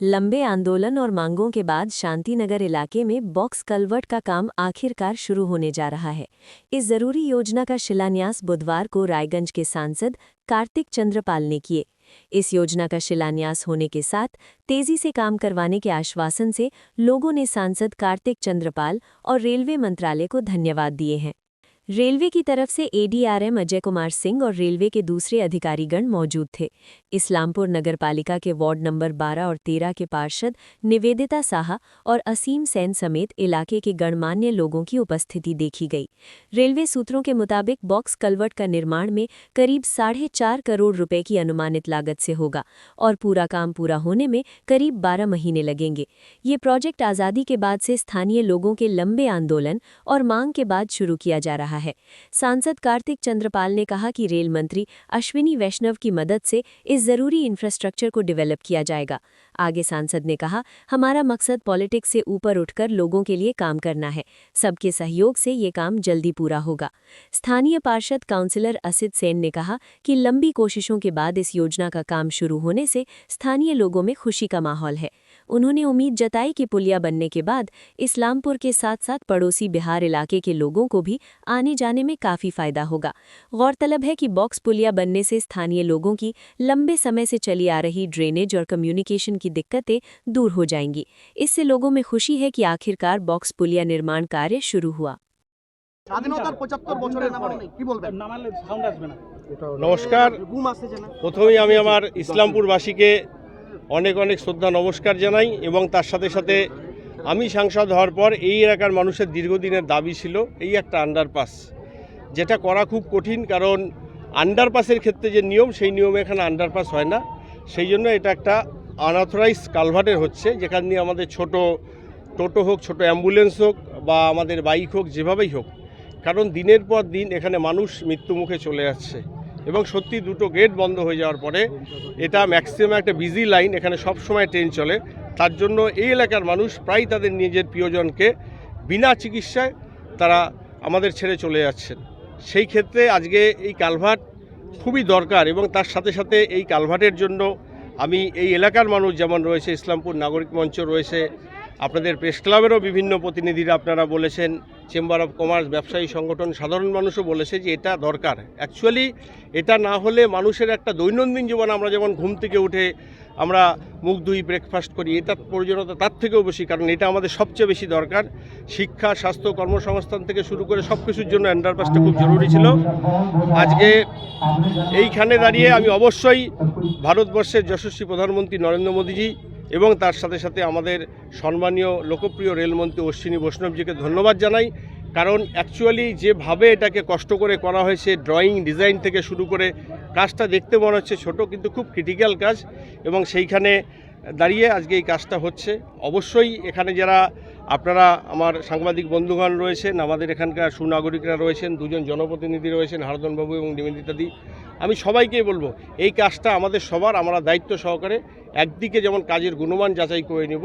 लंबे आंदोलन और मांगों के बाद शांतिनगर इलाके में बॉक्स कल्वर्ट का काम आखिरकार शुरू होने जा रहा है। इस जरूरी योजना का शिलान्यास बुधवार को रायगंज के सांसद कार्तिक चंद्रपाल ने किए। इस योजना का शिलान्यास होने के साथ तेजी से काम करवाने के आश्वासन से लोगों ने सांसद कार्तिक चंद्रपाल और रेलवे मंत्रालय को धन्यवाद दिए हैं। रेलवे की तरफ से एडीआरएम अजय कुमार सिंह और रेलवे के दूसरे अधिकारीगण मौजूद थे। इस्लामपुर नगरपालिका के वार्ड नंबर 12 और 13 के पार्षद निवेदिता साहा और असीम सेन समेत इलाके के गणमान्य लोगों की उपस्थिति देखी गई। रेलवे सूत्रों के मुताबिक बॉक्स कल्वर्ट का निर्माण में करीब 4.5 करोड़ रुपए की अनुमानित लागत से होगा और पूरा काम पूरा होने में करीब 12 महीने लगेंगे। ये प्रोजेक्ट आज़ादी के बाद से स्थानीय लोगों के लंबे आंदोलन और मांग के बाद शुरू किया जा रहा है। सांसद कार्तिक चंद्रपाल ने कहा कि रेल मंत्री अश्विनी वैष्णव की मदद से इस जरूरी इंफ्रास्ट्रक्चर को डेवलप किया जाएगा। आगे सांसद ने कहा, हमारा मकसद पॉलिटिक्स से ऊपर उठकर लोगों के लिए काम करना है। सबके सहयोग से ये काम जल्दी पूरा होगा। स्थानीय पार्षद काउंसिलर असित सेन ने कहा कि लंबी कोशिशों के बाद इस योजना का काम शुरू होने से स्थानीय लोगों में खुशी का माहौल है। उन्होंने उम्मीद जताई कि पुलिया बनने के बाद इस्लामपुर के साथ साथ पड़ोसी बिहार इलाके के लोगों को भी आने जाने में काफ़ी फायदा होगा। गौरतलब है कि बॉक्स पुलिया बनने से स्थानीय लोगों की लंबे समय से चली आ रही ड्रेनेज और कम्युनिकेशन की दिक्कतें दूर हो जाएंगी। इससे लोगों में खुशी है कि आखिरकार बॉक्स पुलिया निर्माण कार्य शुरू हुआ। नमस्कार। प्रथमेই আমি আমার ইসলামপুরবাসীকে অনেক অনেক শ্রদ্ধা নমস্কার জানাই এবং তার সাথে সাথে আমি সাংসদ হওয়ার পর এই এলাকার মানুষের দীর্ঘদিনের দাবি ছিল এই একটা আন্ডারপাস, যেটা করা খুব কঠিন, কারণ আন্ডারপাসের ক্ষেত্রে যে নিয়ম সেই নিয়মে এখানে আন্ডারপাস হয় না। সেই জন্য এটা একটা আনঅথরাইজ কালভার্টের হচ্ছে, যেখান দিয়ে আমাদের ছোট টোটো হোক, ছোট অ্যাম্বুলেন্স হোক বা আমাদের বাইক হোক, যেভাবেই হোক, কারণ দিনের পর দিন এখানে মানুষ মৃত্যুমুখে চলে যাচ্ছে এবং সত্যি দুটো গেট বন্ধ হয়ে যাওয়ার পরে এটা ম্যাক্সিমাম একটা বিজি লাইন, এখানে সব সময় ট্রেন চলে। তার জন্য এই এলাকার মানুষ প্রায় তাদের নিজের প্রিয়জনকে বিনা চিকিৎসায় তারা আমাদের ছেড়ে চলে যাচ্ছেন। সেই ক্ষেত্রে আজকে এই কালভার্ট খুবই দরকার এবং তার সাথে সাথে এই কালভার্টের জন্য আমি এই এলাকার মানুষ যেমন রয়েছে, ইসলামপুর নাগরিক মঞ্চ রয়েছে, আপনাদের প্রেস ক্লাবেরও বিভিন্ন প্রতিনিধিরা আপনারা বলেছেন, চেম্বার অফ কমার্স, ব্যবসায়ী সংগঠন, সাধারণ মানুষও বলেছে যে এটা দরকার। অ্যাকচুয়ালি এটা না হলে মানুষের একটা দৈনন্দিন জীবন, আমরা যেমন ঘুম থেকে উঠে আমরা মুখ ধুই, ব্রেকফাস্ট করি, এটার প্রয়োজনীয়তা তার থেকেও বেশি, কারণ এটা আমাদের সবচেয়ে বেশি দরকার। শিক্ষা, স্বাস্থ্য, কর্মসংস্থান থেকে শুরু করে সব কিছুর জন্য আন্ডারপাসটা খুব জরুরি ছিল। আজকে এইখানে দাঁড়িয়ে আমি অবশ্যই ভারতবর্ষের যশস্বী প্রধানমন্ত্রী নরেন্দ্র মোদীজি এবং তার সাথে সাথে আমাদের সম্মানীয় লোকপ্রিয় রেলমন্ত্রী অশ্বিনী বৈষ্ণবজিকে ধন্যবাদ জানাই, কারণ অ্যাকচুয়ালি যেভাবে এটাকে কষ্ট করে করা হয়েছে, ড্রয়িং ডিজাইন থেকে শুরু করে কাজটা দেখতে মনে হচ্ছে ছোট, কিন্তু খুব ক্রিটিক্যাল কাজ এবং সেইখানে দাঁড়িয়ে আজকে এই কাজটা হচ্ছে। অবশ্যই এখানে যারা আপনারা আমার সাংবাদিক বন্ধুগণ রয়েছেন, আমাদের এখানকার সুনাগরিকরা রয়েছেন, দুজন জনপ্রতিনিধি রয়েছেন, হারদনবাবু এবং নিবেদিতাদি, আমি সবাইকেই বলবো এই কাজটা আমাদের সবার, আমরা দায়িত্ব সহকারে একদিকে যেমন কাজের গুণমান যাচাই করে নেব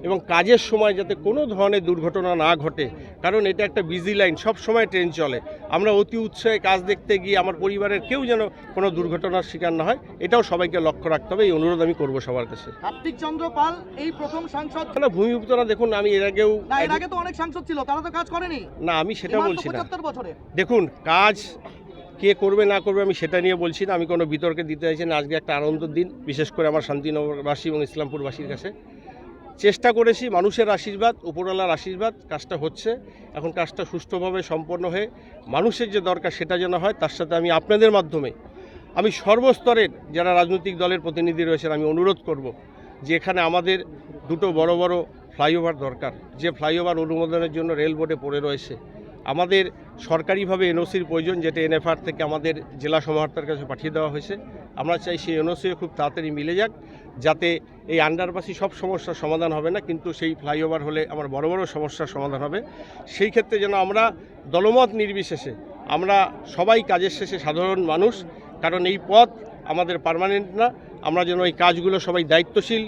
এবং কাজের সময় যাতে কোনো ধরনের দুর্ঘটনা না ঘটে, কারণ এটা একটা বিজি লাইন, সব সময় ট্রেন চলে। আমরা অতি উৎসাহে কাজ দেখতে গিয়ে আমার পরিবারের কেউ যেন কোনো দুর্ঘটনার শিকার না হয়, এটাও সবাইকে লক্ষ্য রাখতে হবে। এই অনুরোধ আমি করবো সবার কাছে। কার্তিক চন্দ্রপাল এই প্রথম সাংসদ না, ভূমিপুত্ররা দেখুন, আমি এর আগেও তো অনেক সাংসদ ছিল, তারা তো কাজ করেনি। না, আমি সেটা বলছি না। 75 বছরে দেখুন, কাজ কে করবে না করবে আমি সেটা নিয়ে বলছি না, আমি কোনো বিতর্কে দিতে চাইছি না। আজকে একটা আনন্দের দিন, বিশেষ করে আমার শান্তিনগরবাসী এবং ইসলামপুরবাসীর কাছে। চেষ্টা করেছি, মানুষের আশীর্বাদ, উপরওয়ালার আশীর্বাদ, কাজটা হচ্ছে। এখন কাজটা সুষ্ঠুভাবে সম্পন্ন হয়ে মানুষের যে দরকার সেটা যেন হয়, তার সাথে আমি আপনাদের মাধ্যমে আমি সর্বস্তরের যারা রাজনৈতিক দলের প্রতিনিধি রয়েছেন আমি অনুরোধ করব যে এখানে আমাদের দুটো বড় বড় ফ্লাইওভার দরকার, যে ফ্লাইওভার অনুমোদনের জন্য রেল বোর্ডে পড়ে রয়েছে। আমাদের সরকারিভাবে এনওসির প্রয়োজন, যেটা এনএফআর থেকে আমাদের জেলা সমাহর্তার কাছে পাঠিয়ে দেওয়া হয়েছে। আমরা চাই সেই এনওসিও খুব তাড়াতাড়ি মিলে যাক, যাতে এই আন্ডারপাসই সব সমস্যার সমাধান হবে না, কিন্তু সেই ফ্লাইওভার হলে আমার বড় বড় সমস্যার সমাধান হবে। সেই ক্ষেত্রে যেন আমরা দলমত নির্বিশেষে আমরা সবাই কাজের শেষে সাধারণ মানুষ, কারণ এই পথ আমাদের পার্মানেন্ট না, আমরা যেন এই কাজগুলো সবাই দায়িত্বশীল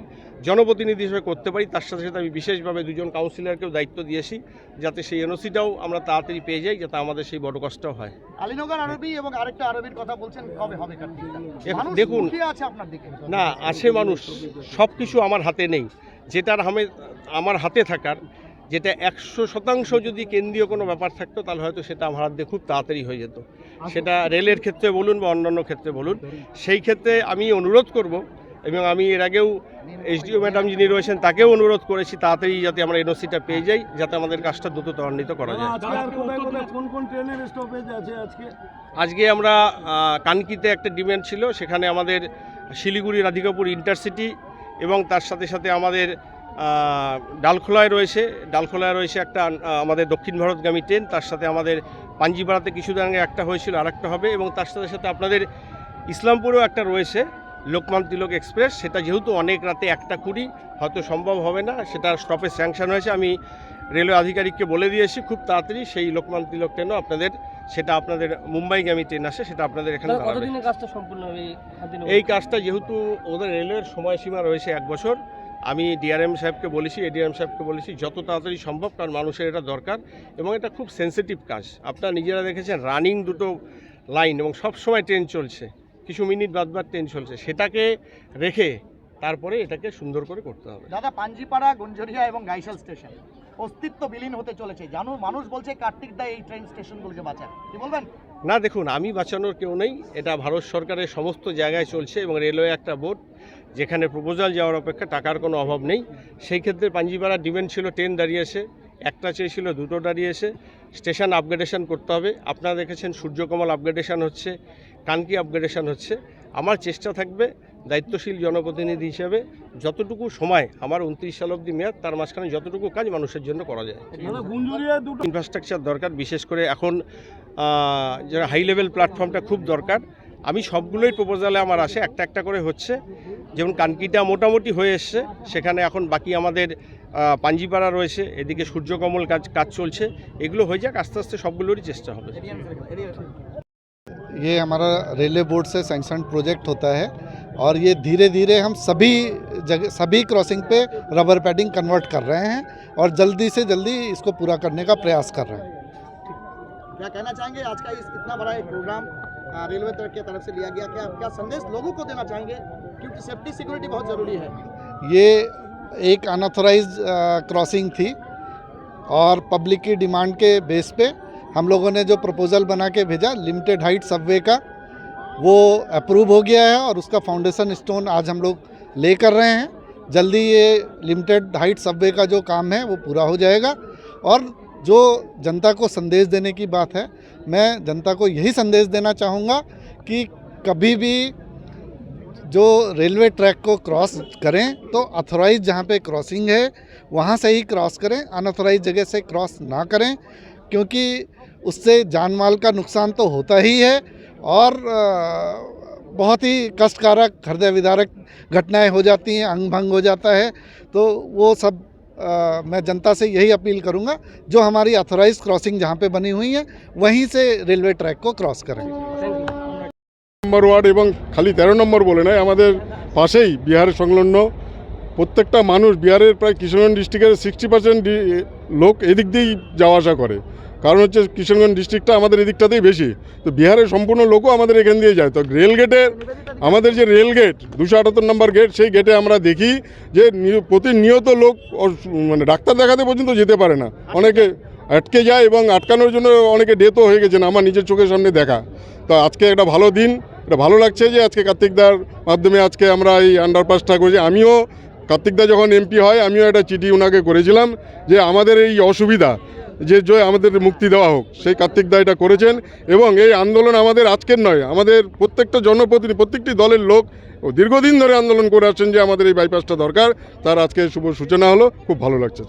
জনপ্রতিনিধি হিসেবে করতে পারি। তার সাথে সাথে আমি বিশেষভাবে 2জন কাউন্সিলরকেও দায়িত্ব দিয়েছি যাতে সেই এনওসিটাও আমরা তাড়াতাড়ি পেয়ে যাই, যাতে আমাদের সেই বড় কষ্টও হয়। আলীনগর আরবি এবং আরেকটা আরবির কথা বলছেন, কবে হবে কার্তিকটা? মানুষ দেখুন, মুখিয়ে আছে আপনার দিকে। না, আছে মানুষ, সব কিছু আমার হাতে নেই। যেটার আমার হাতে থাকার, যেটা 100% যদি কেন্দ্রীয় কোনো ব্যাপার থাকতো তাহলে হয়তো সেটা আমার হাত দিয়ে খুব তাড়াতাড়ি হয়ে যেত। সেটা রেলের ক্ষেত্রে বলুন বা অন্যান্য ক্ষেত্রে বলুন। সেই ক্ষেত্রে আমি অনুরোধ করব, এবং আমি এর আগেও এসডিও ম্যাডাম যিনি রয়েছেন তাকেও অনুরোধ করেছি তাড়াতাড়ি যাতে আমরা এনওসিটা পেয়ে যাই, যাতে আমাদের কাজটা দ্রুত ত্বরান্বিত করা যায়। আজকে আমরা কানকিতে একটা ডিমান্ড ছিল, সেখানে আমাদের শিলিগুড়ি রাধিকাপুর ইন্টারসিটি এবং তার সাথে সাথে আমাদের ডালখোলায় রয়েছে একটা আমাদের দক্ষিণ ভারতগামী ট্রেন, তার সাথে আমাদের পাঞ্জিপাড়াতে কিছুদিন আগে একটা হয়েছিল, আরেকটা হবে, এবং তার সাথে সাথে আপনাদের ইসলামপুরেও একটা রয়েছে লোকমান তিলক এক্সপ্রেস। সেটা যেহেতু অনেক রাতে 1:20 হয়তো সম্ভব হবে না, সেটা স্টপেজ স্যাংশন হয়েছে। আমি রেলওয়ে আধিকারিককে বলে দিয়েছি খুব তাড়াতাড়ি সেই লোকমান তিলক ট্রেনও আপনাদের মুম্বাইগামী ট্রেন আসে, সেটা আপনাদের এখানে দাঁড়াবে। এই কাজটা যেহেতু ওদের রেলওয়ের সময়সীমা রয়েছে 1 বছর, আমি ডিআরএম সাহেবকে বলেছি, এডিএম সাহেবকে বলেছি যত তাড়াতাড়ি সম্ভব, কারণ মানুষের এটা দরকার এবং এটা খুব সেন্সিটিভ কাজ। আপনারা নিজেরা দেখেছেন রানিং 2টো লাইন এবং সব সময় ট্রেন চলছে, কিছু মিনিট বাদ ট্রেন চলছে, সেটাকে রেখে তারপরে এটাকে সুন্দর করে করতে হবে। দাদা, পাঞ্জিপাড়া, গঞ্জরিয়া এবং গাইশাল স্টেশন অস্তিত্ব বিলীন হতে চলেছে, জানো, মানুষ বলছে কার্তিক দা এই ট্রেন স্টেশনগুলোকে বাঁচান, কি বলবেন? না, দেখুন, আমি বাঁচানোর কেউ নেই, এটা ভারত সরকারের সমস্ত জায়গায় চলছে এবং রেলওয়ে একটা বোর্ড যেখানে প্রপোজাল যাওয়ার অপেক্ষা টাকার কোনো অভাব নেই। সেই ক্ষেত্রে পাঞ্জিপাড়ার ডিমান্ড ছিল, ট্রেন দাঁড়িয়েছে, একটা চেয়েছিল, 2টো দাঁড়িয়েছে। স্টেশন আপগ্রেডেশন করতে হবে। আপনারা দেখেছেন সূর্যকমল আপগ্রেডেশন হচ্ছে, কানকি আপগ্রেডেশন হচ্ছে। আমার চেষ্টা থাকবে দায়িত্বশীল জনপ্রতিনিধি হিসেবে যতটুকু সময়, আমার 29 সাল অবধি মেয়াদ, তার মাঝখানে যতটুকু কাজ মানুষের জন্য করা যায়। ইনফ্রাস্ট্রাকচার দরকার, বিশেষ করে এখন যারা হাই লেভেল প্ল্যাটফর্মটা খুব দরকার। আমি সবগুলোই প্রপোজালে আমার আসে, একটা একটা করে হচ্ছে। যেমন কানকিটা মোটামুটি হয়ে এসছে, সেখানে এখন বাকি আমাদের পাঞ্জিপাড়া রয়েছে, এদিকে সূর্যকমল কাজ চলছে। এগুলো হয়ে যাক, আস্তে আস্তে সবগুলোরই চেষ্টা হবে। ये हमारा रेलवे बोर्ड से सैंक्शन प्रोजेक्ट होता है और ये धीरे धीरे हम सभी क्रॉसिंग पे रबर पैडिंग कन्वर्ट कर रहे हैं और जल्दी से जल्दी इसको पूरा करने का प्रयास कर रहे हैं। क्या कहना चाहेंगे, आज का इतना बड़ा एक प्रोग्राम रेलवे की तरफ से लिया गया, क्या संदेश लोगों को देना चाहेंगे, क्योंकि सेफ्टी सिक्योरिटी बहुत ज़रूरी है? ये एक अनऑथराइज क्रॉसिंग थी और पब्लिक की डिमांड के बेस पे हम लोगों ने जो प्रपोज़ल बना के भेजा लिमिटेड हाइट सबवे का, वो अप्रूव हो गया है और उसका फाउंडेशन स्टोन आज हम लोग ले कर रहे हैं। जल्दी ये लिमिटेड हाइट सबवे का जो काम है वो पूरा हो जाएगा। और जो जनता को संदेश देने की बात है, मैं जनता को यही संदेश देना चाहूँगा कि कभी भी जो रेलवे ट्रैक को क्रॉस करें तो अथॉराइज जहाँ पे क्रॉसिंग है वहाँ से ही क्रॉस करें, अनऑथराइज जगह से क्रॉस ना करें, क्योंकि उससे जान माल का नुकसान तो होता ही है और बहुत ही कष्टकारक हृदय विदारक घटनाएं हो जाती हैं, अंग भंग हो जाता है। तो वो सब मैं जनता से यही अपील करूंगा, जो हमारी अथॉराइज क्रॉसिंग जहाँ पे बनी हुई है वहीं से रेलवे ट्रैक को क्रॉस करें। নম্বর ওয়ার্ড এবং খালি 13 নম্বর বলে নয়, আমাদের পাশেই বিহারের সংলগ্ন প্রত্যেকটা মানুষ, বিহারের প্রায় কিশোরগঞ্জ ডিস্ট্রিক্টের 60% লোক এদিক দিয়েই যাওয়া আসা করে। কারণ হচ্ছে কিশোরগঞ্জ ডিস্ট্রিক্টটা আমাদের এদিকটাতেই বেশি, তো বিহারের সম্পূর্ণ লোকও আমাদের এখান দিয়ে যায়। তো রেল গেটের, আমাদের যে রেল গেট 278 নম্বর গেট, সেই গেটে আমরা দেখি যে প্রতিনিয়ত লোক মানে ডাক্তার দেখাতে পর্যন্ত যেতে পারে না, অনেকে আটকে যায় এবং আটকানোর জন্য অনেকে ডেথও হয়ে গেছেন, আমার নিজের চোখের সামনে দেখা। তো আজকে একটা ভালো দিন, এটা ভালো লাগছে যে আজকে কার্তিকদার মাধ্যমে আজকে আমরা এই আন্ডারপাসটা করেছি। আমিও কার্তিকদা যখন এমপি হয় আমিও একটা চিঠি ওনাকে করেছিলাম যে আমাদের এই অসুবিধা যে আমাদের মুক্তি দেওয়া হোক, সেই কার্তিকদা এটা করেছেন। এবং এই আন্দোলন আমাদের আজকের নয়, আমাদের প্রত্যেকটা জনপ্রতিনিধি, প্রত্যেকটি দলের লোক দীর্ঘদিন ধরে আন্দোলন করে আসছেন যে আমাদের এই বাইপাসটা দরকার, তার আজকে শুভ সূচনা হলো, খুব ভালো লাগছে।